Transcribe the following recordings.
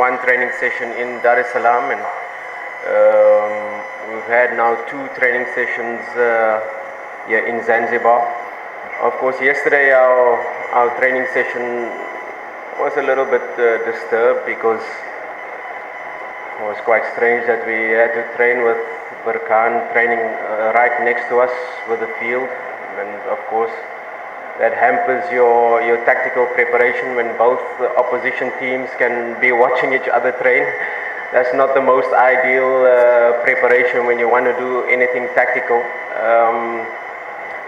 one training session in Dar es Salaam, and we've had now 2 training sessions here in Zanzibar. Of course, yesterday our training session was a little bit disturbed because it was quite strange that we had to train with Berkane training right next to us with the field, and of course that hampers your tactical preparation when both opposition teams can be watching each other train. That's not the most ideal preparation when you want to do anything tactical.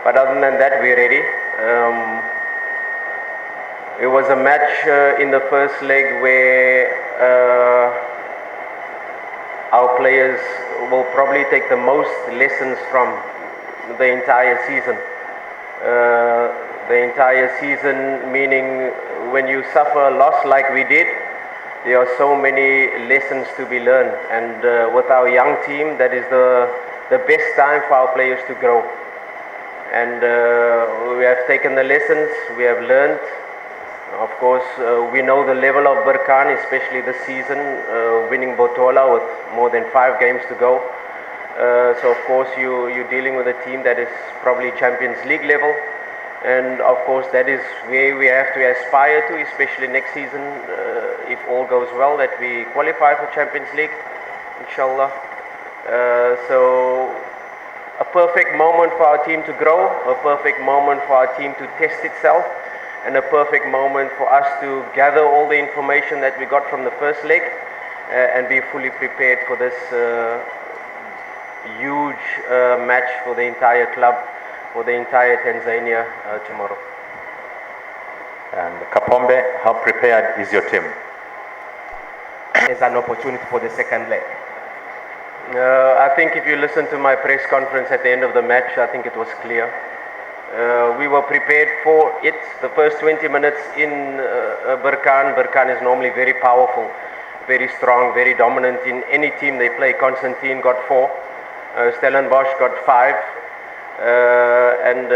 But other than that, we're ready. It was a match in the first leg where our players will probably take the most lessons from the entire season. The entire season, meaning when you suffer a loss like we did, there are so many lessons to be learned, and with our young team, that is the best time for our players to grow. And we have taken the lessons, we have learned. Of course, we know the level of Berkane, especially this season, winning Botola with more than 5 games to go. So of course you're dealing with a team that is probably Champions League level, and of course that is where we have to aspire to, especially next season, if all goes well, that we qualify for Champions League, inshallah. So a perfect moment for our team to grow, a perfect moment for our team to test itself, and a perfect moment for us to gather all the information that we got from the first leg and be fully prepared for this huge match for the entire club, for the entire Tanzania tomorrow. And Kapombe, how prepared is your team? As an opportunity for the second leg. I think if you listen to my press conference at the end of the match, I think it was clear. We were prepared for it. The first 20 minutes in Berkane is normally very powerful, very strong, very dominant in any team they play. Constantine got 4. Stellenbosch got 5, and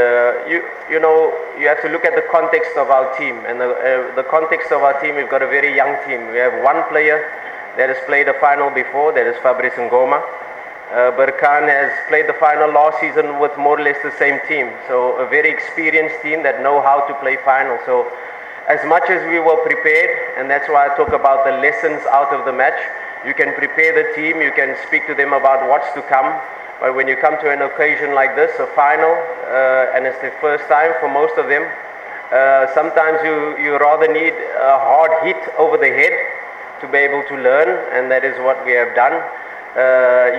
you know, you have to look at the context of our team, and the context of our team. We've got a very young team. We have one player that has played a final before, that is Fabrice Ngoma. Berkane has played the final last season with more or less the same team, so a very experienced team that know how to play final. So as much as we were prepared, and that's why I talk about the lessons out of the match. You can prepare the team, you can speak to them about what's to come, but when you come to an occasion like this, a final, and it's the first time for most of them, sometimes you rather need a hard hit over the head to be able to learn, and that is what we have done.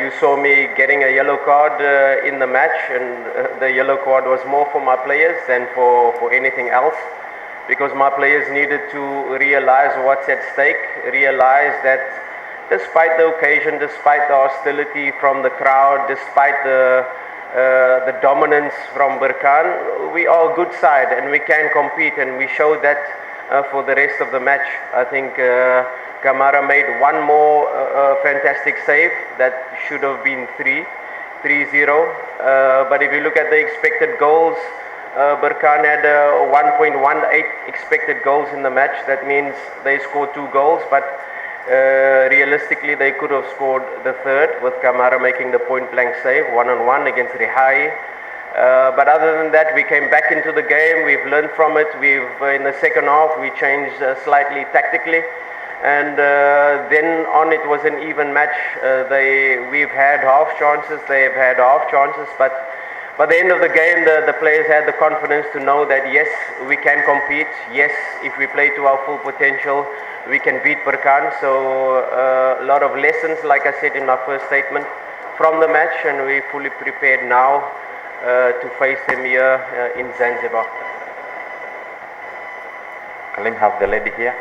You saw me getting a yellow card in the match, and the yellow card was more for my players than for anything else, because my players needed to realize what's at stake, realize that despite the occasion, despite the hostility from the crowd, despite the dominance from Berkane, we are a good side and we can compete, and we showed that for the rest of the match. I think Kamara made one more fantastic save that should have been 3-0. But if you look at the expected goals, Berkane had 1.18 expected goals in the match. That means they scored 2 goals, but realistically they could have scored the third, with Kamara making the point-blank save, 1-on-1 against Rihai. But other than that, we came back into the game. We've learned from it. In the second half we changed slightly tactically, and then on it was an even match. We've had half chances, they have had half chances, but by the end of the game the players had the confidence to know that yes, we can compete. Yes, if we play to our full potential, we can beat Berkane. So a lot of lessons, like I said in my first statement, from the match, and we're fully prepared now to face them here in Zanzibar. Kalim, have the lady here.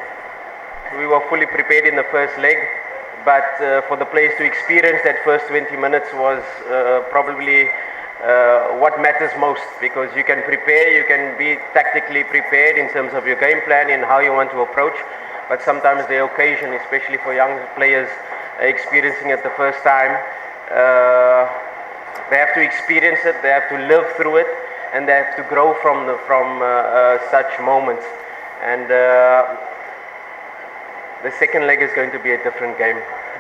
We were fully prepared in the first leg, but for the players to experience that first 20 minutes was probably what matters most, because you can prepare, you can be tactically prepared in terms of your game plan and how you want to approach, but sometimes the occasion, especially for young players experiencing it the first time, they have to experience it, they have to live through it, and they have to grow from such moments. And The second leg is going to be a different game.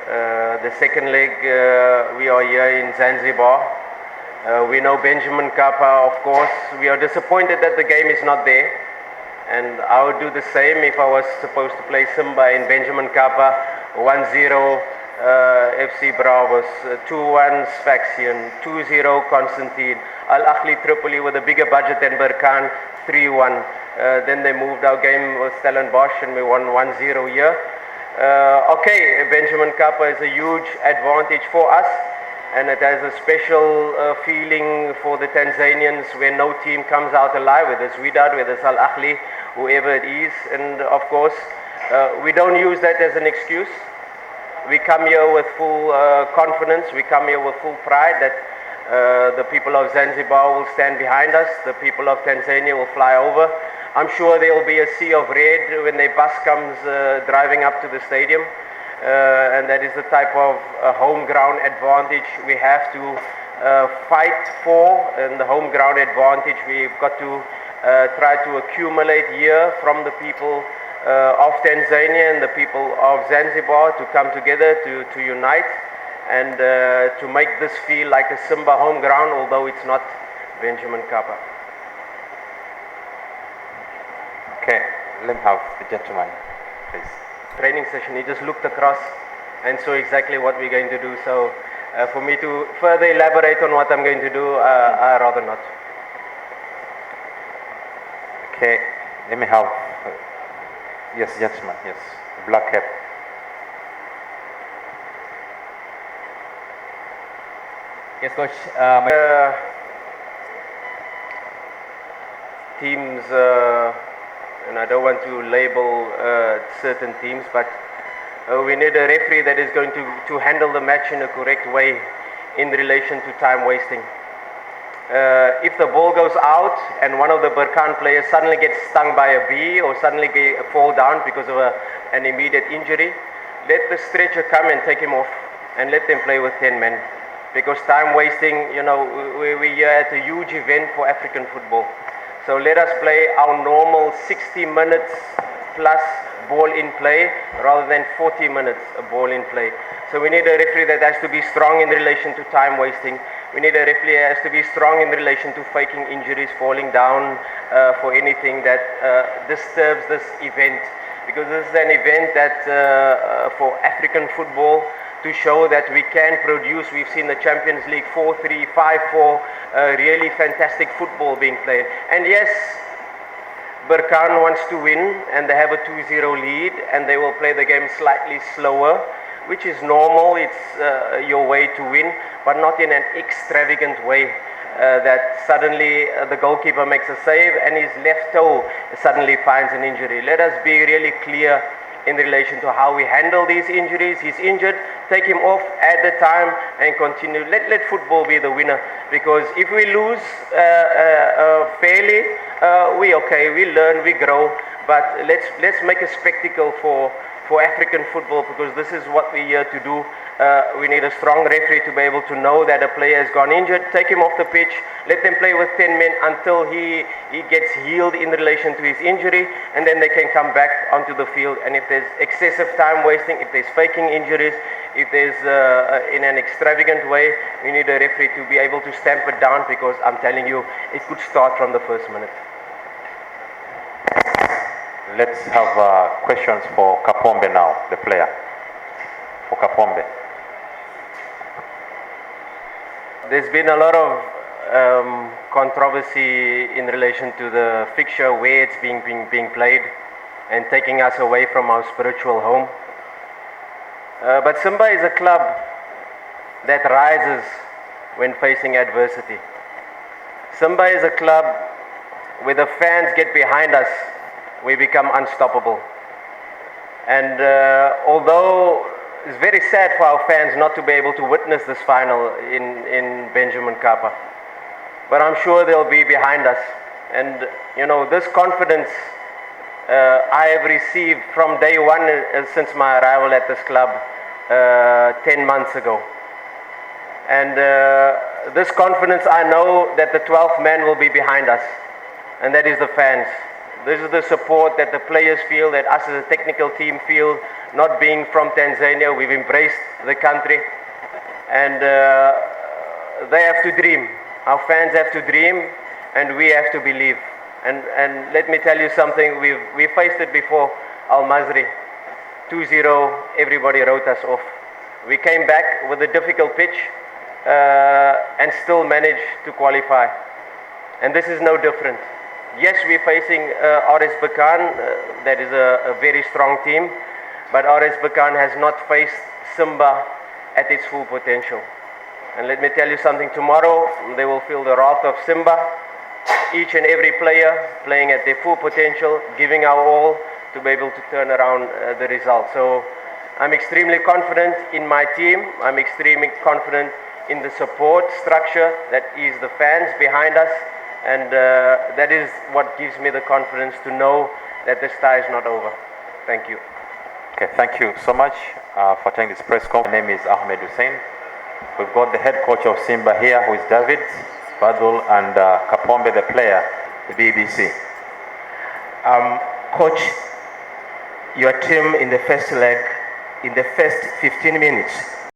The second leg, we are here in Zanzibar. We know Benjamin Kappa, of course. We are disappointed that the game is not there. And I would do the same if I was supposed to play Simba in Benjamin Kappa, 1-0 FC Bravos, 2-1 Sfaxian, 2-0 Constantine, Al Ahly Tripoli with a bigger budget than Berkane, 3-1. Then they moved our game with Stellenbosch and we won 1-0 here. Okay, Benjamin Kappa is a huge advantage for us, and it has a special feeling for the Tanzanians when no team comes out alive, whether it's Wydad, whether it's Al Ahly, whoever it is. And of course, we don't use that as an excuse. We come here with full confidence, we come here with full pride that the people of Zanzibar will stand behind us, the people of Tanzania will fly over. I'm sure there will be a sea of red when their bus comes driving up to the stadium. And that is the type of home ground advantage we have to fight for. And the home ground advantage we've got to try to accumulate here from the people of Tanzania and the people of Zanzibar to come together to unite and to make this feel like a Simba home ground, although it's not Benjamin Kappa. Okay, let me have the gentleman, please. Training session, he just looked across and saw exactly what we're going to do. So for me to further elaborate on what I'm going to do, I'd rather not. Okay, let me have, yes, gentleman, yes, black cap. Yes, coach. Teams, and I don't want to label certain teams, but we need a referee that is going to handle the match in a correct way in relation to time wasting. If the ball goes out and one of the Berkane players suddenly gets stung by a bee or suddenly fall down because of an immediate injury, let the stretcher come and take him off and let them play with 10 men. Because time wasting, you know, we're here at a huge event for African football. So let us play our normal 60 minutes plus ball in play rather than 40 minutes ball in play. So we need a referee that has to be strong in relation to time wasting. We need a referee that has to be strong in relation to faking injuries, falling down for anything that disturbs this event. Because this is an event that for African football, to show that we can produce. We've seen the Champions League 4-3, 5-4, really fantastic football being played. And yes, Berkane wants to win and they have a 2-0 lead and they will play the game slightly slower, which is normal. It's your way to win, but not in an extravagant way that suddenly the goalkeeper makes a save and his left toe suddenly finds an injury. Let us be really clear in relation to how we handle these injuries. He's injured, take him off at the time and continue. Let football be the winner, because if we lose fairly, we learn, we grow, but let's make a spectacle for African football, because this is what we're here to do. We need a strong referee to be able to know that a player has gone injured, take him off the pitch, let them play with 10 men until he gets healed in relation to his injury, and then they can come back onto the field. And if there's excessive time wasting, if there's faking injuries, if there's in an extravagant way, we need a referee to be able to stamp it down, because I'm telling you, it could start from the first minute. Let's have questions for Kapombe now, the player. For Kapombe. There's been a lot of controversy in relation to the fixture, where it's being played, and taking us away from our spiritual home. But Simba is a club that rises when facing adversity. Simba is a club where the fans get behind us, we become unstoppable. And although it's very sad for our fans not to be able to witness this final in Benjamin Kappa, but I'm sure they'll be behind us. And you know, this confidence I have received from day one since my arrival at this club 10 months ago. And this confidence, I know that the 12th man will be behind us, and that is the fans. This is the support that the players feel, that us as a technical team feel, Not being from Tanzania, we've embraced the country, and they have to dream. Our fans have to dream, and we have to believe. And let me tell you something, we faced it before, Al Masri. 2-0, everybody wrote us off. We came back with a difficult pitch and still managed to qualify. And this is no different. Yes, we're facing RS Berkane, that is a very strong team, but RS Berkane has not faced Simba at its full potential. And let me tell you something, tomorrow they will feel the wrath of Simba. Each and every player playing at their full potential, giving our all to be able to turn around the result. So I'm extremely confident in my team. I'm extremely confident in the support structure that is the fans behind us. And that is what gives me the confidence to know that this tie is not over. Thank you. Okay, thank you so much for taking this press conference. My name is Ahmed Hussein. We've got the head coach of Simba here, who is David, Fadlu, and Kapombe, the player, the BBC. Coach, your team in the first leg, in the first 15 minutes,